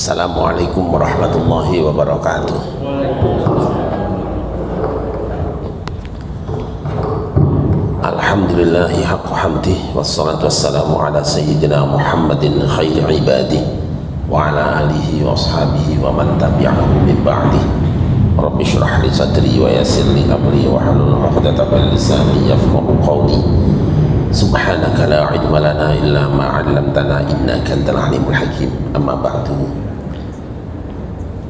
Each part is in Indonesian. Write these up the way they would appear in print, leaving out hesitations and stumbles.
Assalamualaikum warahmatullahi wabarakatuh. Alhamdulillahi haqqa hamdih, wassalatu wassalamu ala sayyidina Muhammadin khairi ibadih wa ala alihi wa ashabihi wa man tabi'ahu min ba'dih. Rabbi shrah li sadri wa yassir li amri wa hlul 'uqdatam min lisani yafqahu qawli. Subhanaka la ilma lana illa ma 'allamtana innaka antal alimul hakim. Amma ba'du.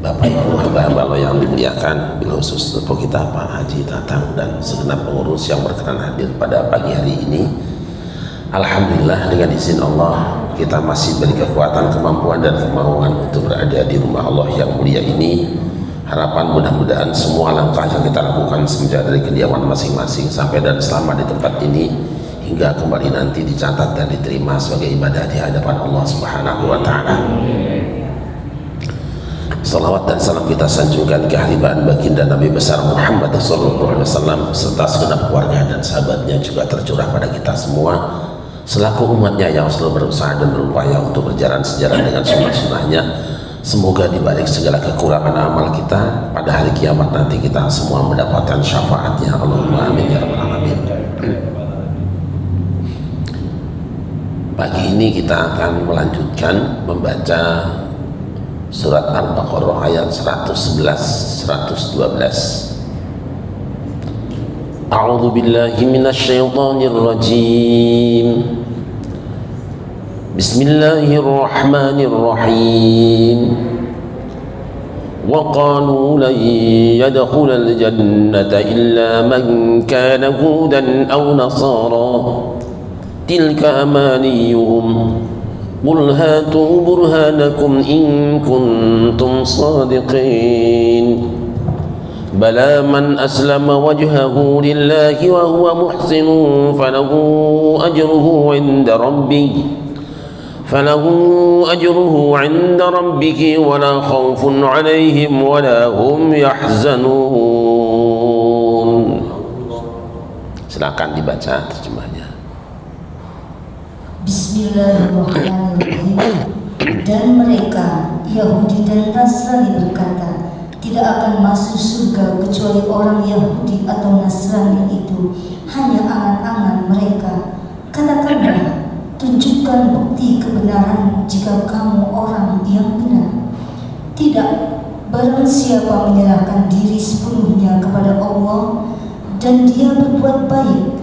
Bapak Ibu hamba-hamba Allah yang dimuliakan, bil khusus untuk kita Pak Haji Tatang dan segenap pengurus yang berkenan hadir pada pagi hari ini. Alhamdulillah, dengan izin Allah kita masih beri kekuatan, kemampuan dan kemauan untuk berada di rumah Allah yang mulia ini. Harapan mudah-mudahan semua langkah yang kita lakukan semenjak dari kediaman masing-masing sampai dan selama di tempat ini hingga kembali nanti dicatat dan diterima sebagai ibadah di hadapan Allah Subhanahu wa ta'ala. Salawat dan salam kita sanjungkan ke haribaan baginda Nabi besar Muhammad SAW serta segenap keluarga dan sahabatnya juga tercurah pada kita semua selaku umatnya yang selalu berusaha dan berupaya untuk berjalan sejalan dengan sunnah-sunnahnya. Semoga dibalik segala kekurangan amal kita pada hari kiamat nanti kita semua mendapatkan syafaatnya. Allahumma amin ya rabbal alamin. Pagi ini kita akan melanjutkan membaca surat Al-Baqarah ayat 111 112. A'udzu billahi minasy syaithanir rajim. Bismillahirrahmanirrahim. Wa qalu lan yadkhulal jannata illa man kana hudan aw nasara tilka amaniyuhum qul hatu burhanakum in kuntum sadiqin bala man aslama wajhahu lillahi wa huwa muhsinun falahu ajruhu 'inda rabbih wa la khawfun 'alaihim wa la hum yahzanun. Silakan dibaca terjemahnya. Bismillahirrahmanirrahim. Dan mereka Yahudi dan Nasrani berkata, tidak akan masuk surga kecuali orang Yahudi atau Nasrani itu hanya angan-angan mereka. Katakanlah, tunjukkan bukti kebenaran jika kamu orang yang benar. Tidak, barang siapa menyerahkan diri sepenuhnya kepada Allah dan dia berbuat baik,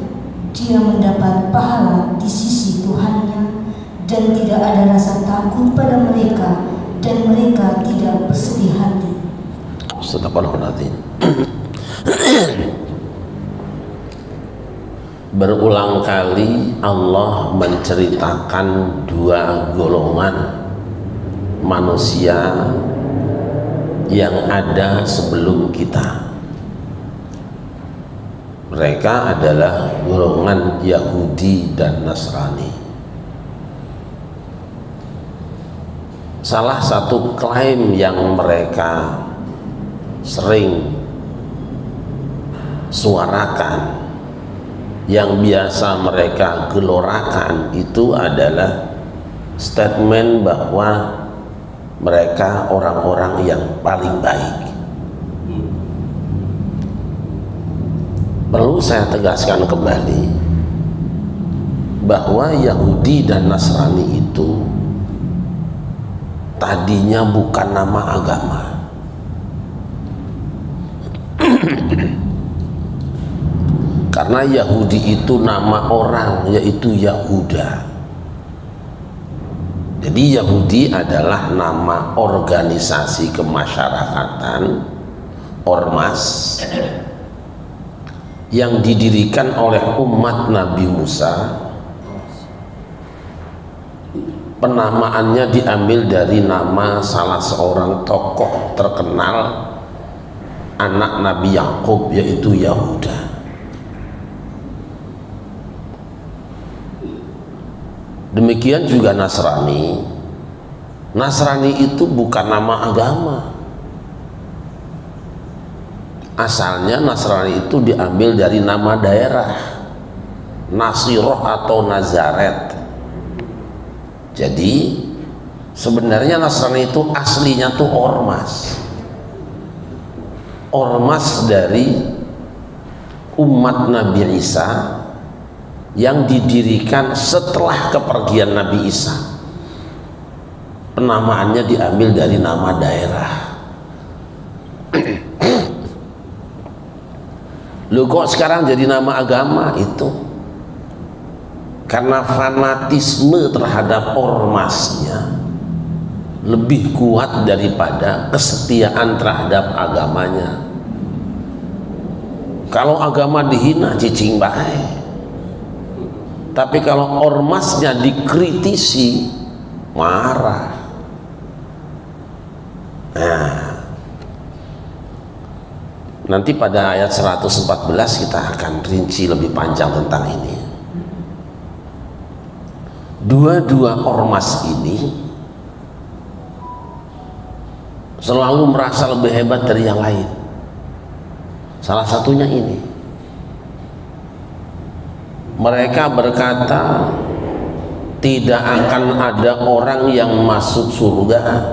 dia mendapat pahala di sisi Tuhannya dan tidak ada rasa takut pada mereka dan mereka tidak bersedih hati. Astagfirullahaladzim. Berulang kali Allah menceritakan dua golongan manusia yang ada sebelum kita. Mereka adalah golongan Yahudi dan Nasrani. Salah satu klaim yang mereka sering suarakan, yang biasa mereka gelorakan, itu adalah statement bahwa mereka orang-orang yang paling baik. Perlu saya tegaskan kembali bahwa Yahudi dan Nasrani itu tadinya bukan nama agama. Karena Yahudi itu nama orang, yaitu Yahuda. Jadi Yahudi adalah nama organisasi kemasyarakatan, ormas, yang didirikan oleh umat Nabi Musa. Penamaannya diambil dari nama salah seorang tokoh terkenal anak Nabi Yakub, yaitu Yahuda. Demikian juga Nasrani. Nasrani itu bukan nama agama. Asalnya Nasrani itu diambil dari nama daerah, Nasiroh atau Nazaret. Jadi Sebenarnya Nasrani itu aslinya tuh ormas dari umat Nabi Isa yang didirikan setelah kepergian Nabi Isa. Penamaannya diambil dari nama daerah. Lu kok sekarang jadi nama agama? Itu karena fanatisme terhadap ormasnya lebih kuat daripada kesetiaan terhadap agamanya. Kalau agama dihina cicing baik, tapi kalau ormasnya dikritisi marah. Nah, nanti pada ayat 114 kita akan rinci lebih panjang tentang ini. Dua-dua ormas ini selalu merasa lebih hebat dari yang lain. Salah satunya ini, mereka berkata tidak akan ada orang yang masuk surga,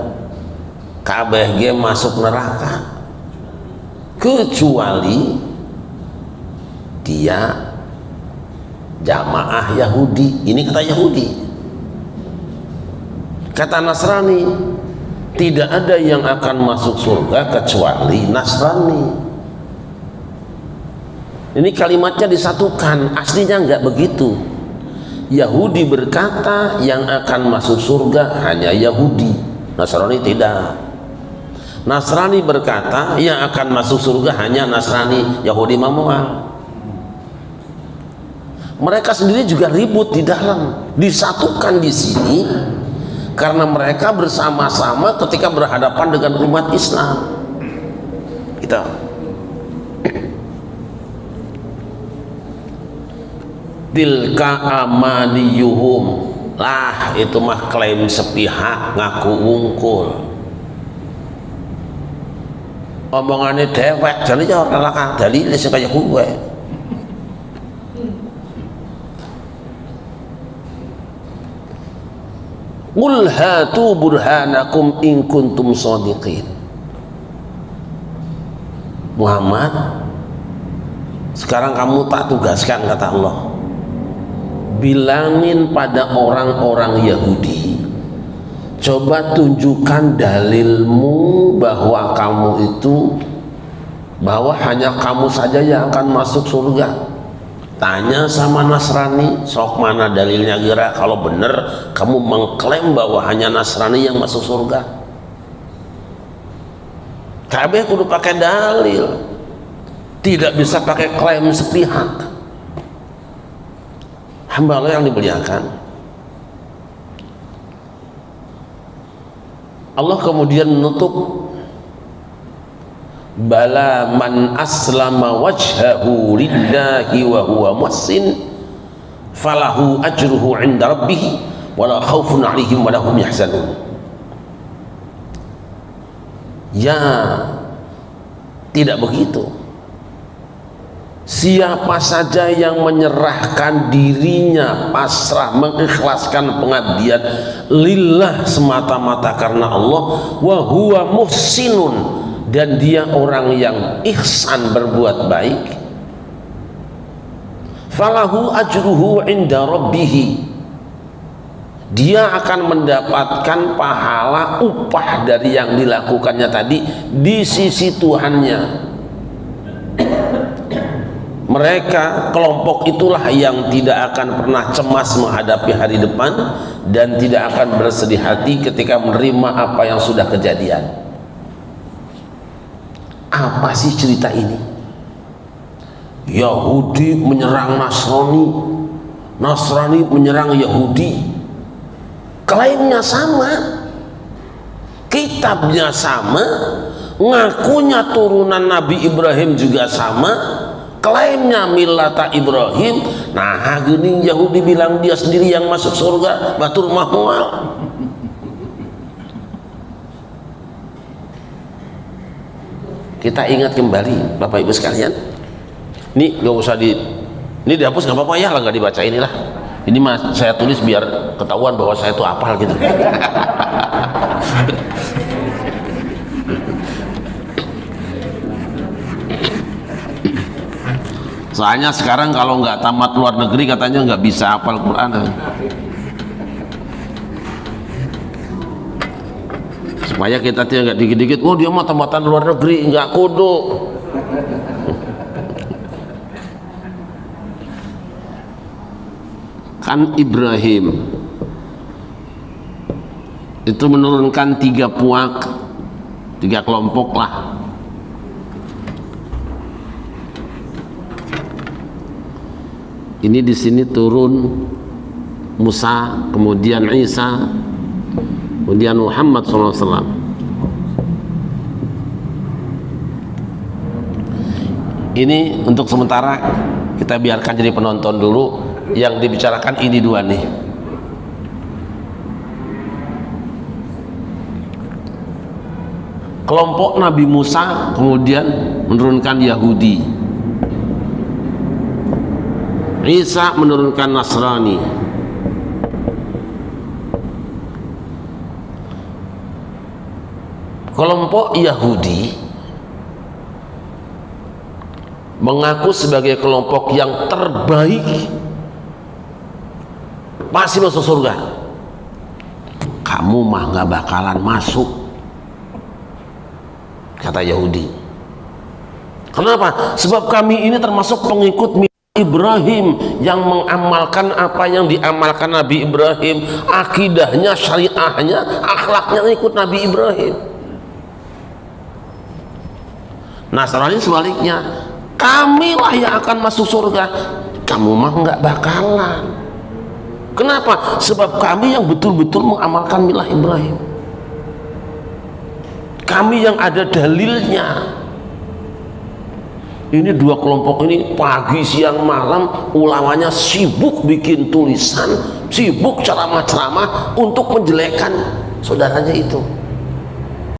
KBG masuk neraka, kecuali dia jamaah Yahudi. Ini kata Yahudi. Kata Nasrani, tidak ada yang akan masuk surga kecuali Nasrani. Ini kalimatnya disatukan, aslinya enggak begitu. Yahudi berkata yang akan masuk surga hanya Yahudi, Nasrani tidak. Nasrani berkata yang akan masuk surga hanya Nasrani, Yahudi memual. Mereka sendiri juga ribut di dalam, disatukan di sini karena mereka bersama-sama ketika berhadapan dengan umat Islam. Kita tilka amaniyuhum, lah itu mah klaim sepihak, ngaku wungkul, omongannya dewek, jadi jangan laka dalil sing kaya gue. Qul hatu burhanakum in kuntum shadiqin. Muhammad, sekarang kamu tak tugaskan, kata Allah, bilangin pada orang-orang Yahudi, coba tunjukkan dalilmu bahwa kamu itu, bahwa hanya kamu saja yang akan masuk surga. Tanya sama Nasrani, sok mana dalilnya kira kalau benar kamu mengklaim bahwa hanya Nasrani yang masuk surga. Kabeh kudu pakai dalil, tidak bisa pakai klaim sepihak. Hamba Allah yang dimuliakan, Allah kemudian menutup, bala man aslama wajhahu lillahi wa huwa muhsin falahu ajruhu 'inda rabbih wala khaufun 'alaihim wala hum yahzanun. Ya, tidak begitu. Siapa saja yang menyerahkan dirinya, pasrah, mengikhlaskan pengabdian lillah semata-mata karena Allah, wa huwa muhsinun, dan dia orang yang ihsan, berbuat baik, falahu ajruhu 'inda rabbih, dia akan mendapatkan pahala upah dari yang dilakukannya tadi di sisi Tuhannya. Mereka, kelompok itulah yang tidak akan pernah cemas menghadapi hari depan dan tidak akan bersedih hati ketika menerima apa yang sudah kejadian. Apa sih cerita ini? Yahudi menyerang Nasrani, Nasrani menyerang Yahudi, klaimnya sama, kitabnya sama, ngakunya turunan Nabi Ibrahim juga sama, klaimnya millata Ibrahim. Nah gini Yahudi bilang dia sendiri yang masuk surga, batur mahmual. Kita ingat kembali Bapak Ibu sekalian, ini gak usah ini dihapus nggak apa-apa ya lah, nggak dibaca inilah. Ini mas saya tulis biar ketahuan bahwa saya itu hafal gitu. Soalnya sekarang kalau nggak tamat luar negeri katanya nggak bisa hafal Quran. Supaya kita tidak dikit-dikit, oh dia mah tamatan luar negeri, nggak kudu. Kan Ibrahim itu menurunkan 3 puak, 3 kelompok lah. Ini di sini turun Musa, kemudian Isa, kemudian Muhammad SAW. Ini untuk sementara kita biarkan jadi penonton dulu. Yang dibicarakan ini 2 nih. Kelompok Nabi Musa kemudian menurunkan Yahudi, Isa menurunkan Nasrani. Kelompok Yahudi mengaku sebagai kelompok yang terbaik, pasti masuk surga. Kamu mah gak bakalan masuk, kata Yahudi. Kenapa? Sebab kami ini termasuk pengikut Ibrahim yang mengamalkan apa yang diamalkan Nabi Ibrahim, akidahnya, syariahnya, akhlaknya ikut Nabi Ibrahim. Nasrani sebaliknya, kamilah yang akan masuk surga, kamu mah nggak bakalan. Kenapa? Sebab kami yang betul-betul mengamalkan milah Ibrahim, kami yang ada dalilnya. Ini 2 kelompok ini pagi siang malam ulamanya sibuk bikin tulisan, sibuk ceramah-ceramah untuk menjelekkan saudaranya itu.